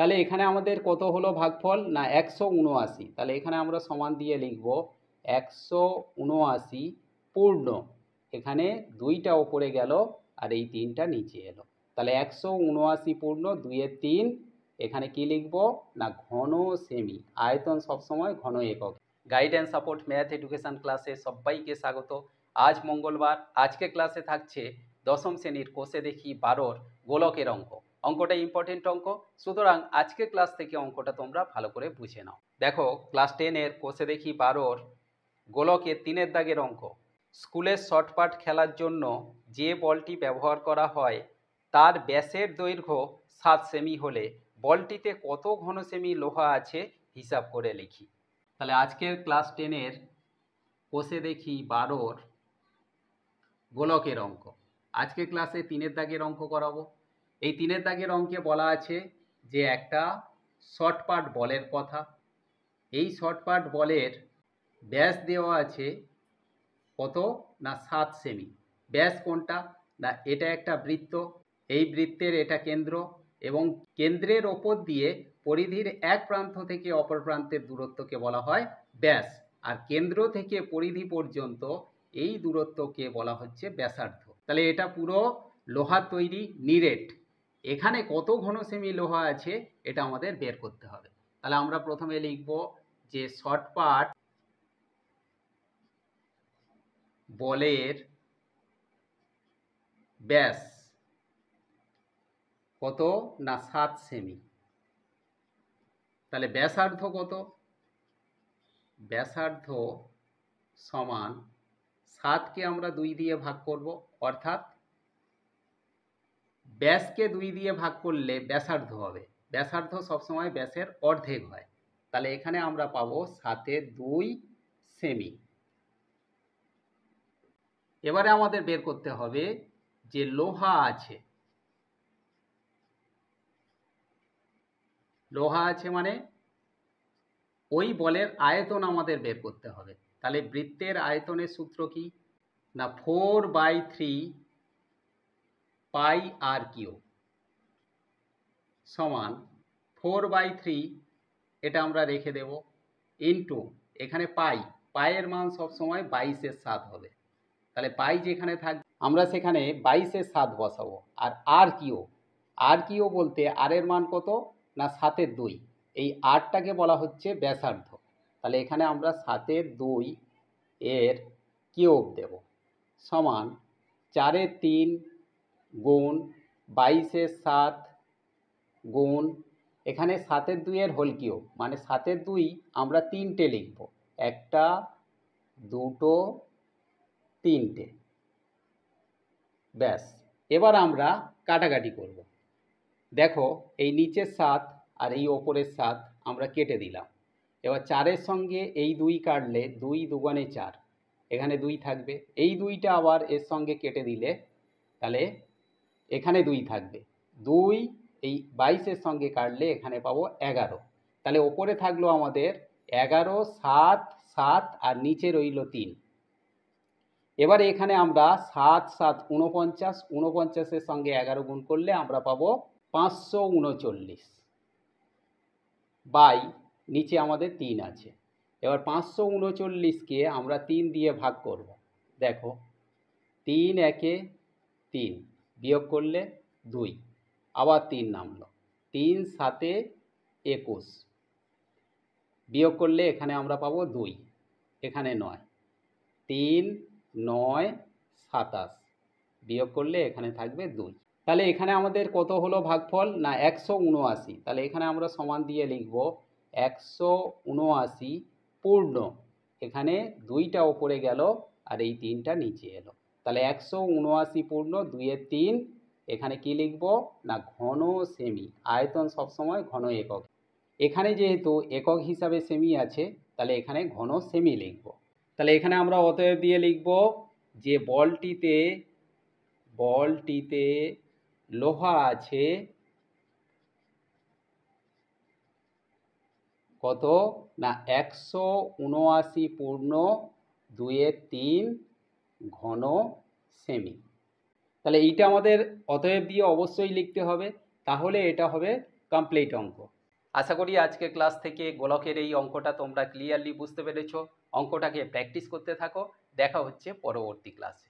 তাহলে এখানে আমাদের কত হলো ভাগফল না 179। তাহলে এখানে আমরা সমান দিয়ে লিখব 179 পূর্ণ, এখানে 2টা ওপরে গেল আর এই 3টা নিচে এলো। তাহলে 179 পূর্ণ 2-এর 3, এখানে কি লিখব না ঘন সেমি। আয়তন সবসময় ঘন একক। Guide and support math education ক্লাসে সবাইকে স্বাগত। আজ মঙ্গলবার, আজকে ক্লাসে থাকছে দশম শ্রেণীর কোষে দেখি 12-র গোলকের অঙ্ক। অঙ্কটা ইম্পর্টেন্ট অঙ্ক, সুতরাং আজকে ক্লাস থেকে অঙ্কটা তোমরা ভালো করে বুঝে নাও। দেখো, ক্লাস 10-এর কোষে দেখি 12-র গোলকের 3-এর দাগের অঙ্ক। স্কুলের শর্টপাট খেলার জন্য যে বলটি ব্যবহার করা হয় তার ব্যাসের দৈর্ঘ্য 7 সেমি হলে বলটিতে কত ঘন সেমি লোহা আছে হিসাব করে লিখি। তাহলে আজকের ক্লাস 10-এর কোষে দেখি 12-র গোলকের অঙ্ক। আজকে ক্লাসে 3-এর দাগের অঙ্ক করাবো। এই 3-এর দাগের অঙ্কে বলা আছে যে একটা শর্টপাট বলের কথা। এই শর্টপাট বলের ব্যাস দেওয়া আছে কত না 7 সেমি। ব্যাস কোনটা না এটা একটা বৃত্ত, এই বৃত্তের এটা কেন্দ্র এবং কেন্দ্রের ওপর দিয়ে পরিধির এক প্রান্ত থেকে অপর প্রান্তের দূরত্বকে বলা হয় ব্যাস, আর কেন্দ্র থেকে পরিধি পর্যন্ত এই দূরত্বকে বলা হচ্ছে ব্যাসার্ধ। তাহলে এটা পুরো লোহার তৈরি নিরেট। এখানে কত ঘন সেমি লোহা আছে এটা আমাদের বের করতে হবে। তাহলে আমরা প্রথমে লিখব যে শর্টপাট বলের ব্যাস কত না 7 সেমি। তাহলে ব্যাসার্ধ কত, ব্যাসার্ধ সমান 7কে আমরা 2 দিয়ে ভাগ করব, অর্থাৎ ব্যাসকে 2 দিয়ে ভাগ করলে ব্যাসার্ধ হবে। ব্যাসার্ধ সবসময় ব্যাসের অর্ধেক হয়। তাহলে এখানে আমরা পাবো 7/2 সেমি। এবারে আমাদের বের করতে হবে যে লোহা আছে, লোহা আছে মানে ওই বলের আয়তন আমাদের বের করতে হবে। তাহলে বৃত্তের আয়তনের সূত্র কি না 4/3 পাই আর কিউ সমান 4/3, এটা আমরা রেখে দেব, ইন্টু এখানে পাই, পায়ের মান সবসময় 22/7 হবে। তাহলে পাই যেখানে থাকবে আমরা সেখানে 22/7 বসাবো। আর আর কিউ বলতে আর এর মান কত না 7/2, এই আরটাকে বলা হচ্ছে ব্যাসার্ধ। তাহলে এখানে আমরা 7/2 এর কিউব দেব সমান 4/3 গুণ 22/7 গুণ এখানে 7/2 এর হোল কিউব, মানে 7/2 আমরা 3টে লিখব, 1টা 2টো 3টে। ব্যাস, এবার আমরা কাটাকাটি করব। দেখো এই নিচের 7 আর এই ওপরের 7 আমরা কেটে দিলাম। এবার 4-এর সঙ্গে এই 2 কাটলে 2 দুগুণে 4, এখানে 2 থাকবে। এই 2টা আবার এর সঙ্গে কেটে দিলে তাহলে এখানে 2 থাকবে। 2 এই 22-এর সঙ্গে কাটলে এখানে পাবো 11। তাহলে ওপরে থাকলো আমাদের 11, 7, 7 আর নিচে রইল 3। এবারে এখানে আমরা 7, 7 49, 49-এর সঙ্গে 11 গুণ করলে আমরা পাবো 539 বাই নিচে আমাদের 3 আছে। এবার 539কে আমরা 3 দিয়ে ভাগ করব। দেখো 3 একে 3, বিয়োগ করলে 2, আবার 3 নামলো, 3 7 21, বিয়োগ করলে এখানে আমরা পাবো 2, এখানে 9, 3 9 27, বিয়োগ করলে এখানে থাকবে 2। তাহলে এখানে আমাদের কত হলো ভাগফল না 179। তাহলে এখানে আমরা সমান দিয়ে লিখব 179 পূর্ণ, এখানে 2টা ওপরে গেল আর এই 3টা নিচে এলো। তাহলে 179 পূর্ণ 2/3, এখানে কি লিখব না ঘন সেমি। আয়তন সবসময় ঘন একক, এখানে যেহেতু একক হিসাবে সেমি আছে তাহলে এখানে ঘন সেমি লিখব। তাহলে এখানে আমরা অতএব দিয়ে লিখব যে বলটিতে লোহা আছে কত না 179 পূর্ণ 2/3 ঘন সেমি। তাহলে এইটা আমাদের অতএব দিয়ে অবশ্যই লিখতে হবে, তাহলে এটা হবে কমপ্লিট অঙ্ক। আশা করি আজকের ক্লাস থেকে গোলকের এই অঙ্কটা তোমরা ক্লিয়ারলি বুঝতে পেরেছো। অঙ্কটাকে প্র্যাকটিস করতে থাকো। দেখা হচ্ছে পরবর্তী ক্লাসে।